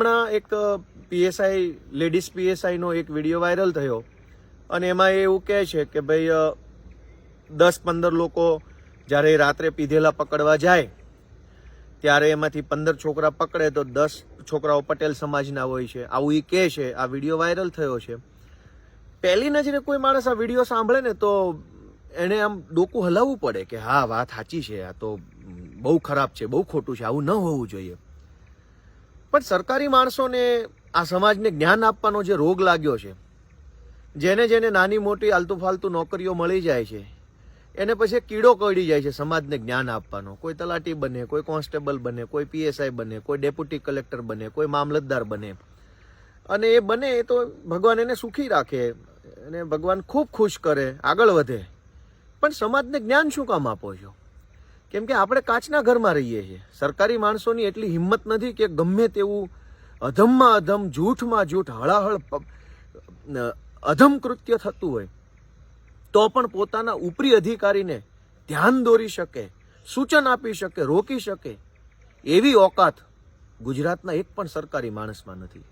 હમણાં એક PSI ladies પીએસઆઈનો એક વિડીયો વાયરલ થયો અને એમાં એ એવું કહે છે કે ભાઈ 10-15 લોકો જ્યારે રાત્રે પીધેલા પકડવા જાય ત્યારે એમાંથી 15 છોકરા પકડે તો 10 છોકરાઓ પટેલ સમાજના હોય છે, આવું એ કહે છે. આ વિડીયો વાયરલ થયો છે. પહેલી નજરે કોઈ માણસ આ વિડીયો સાંભળે ને તો એને આમ ડોકું હલાવવું પડે કે હા વાત સાચી છે, આ તો બહુ ખરાબ છે, બહુ ખોટું છે, આવું ન હોવું જોઈએ. પણ સરકારી માણસોને આ સમાજને જ્ઞાન આપવાનો જે રોગ લાગ્યો છે, જેને જેને નાની મોટી આલતુ ફાલતુ નોકરીઓ મળી જાય છે, એને પછી કીડો કળી જાય છે સમાજને જ્ઞાન આપવાનો. કોઈ તલાટી બને, કોઈ કોન્સ્ટેબલ બને, કોઈ પીએસઆઈ બને, કોઈ ડેપ્યુટી કલેક્ટર બને, કોઈ મામલતદાર બને. અને એ બને એ તો ભગવાન એને સુખી રાખે અને ભગવાન ખૂબ ખુશ કરે, આગળ વધે. પણ સમાજને જ્ઞાન શું કામ આપો છો? કેમ કે આપણે કાચના ઘરમાં રહીએ છીએ. સરકારી માણસોની એટલી હિંમત નથી કે ગમે તેવું અધમમાં અધમ, જૂઠમાં જૂઠ, હળાહળ અધમ કૃત્ય થતું હોય તો પણ પોતાના ઉપરી અધિકારીને ધ્યાન દોરી શકે, સૂચન આપી શકે, રોકી શકે એવી ઓકાત ગુજરાતના એક પણ સરકારી માણસમાં નથી.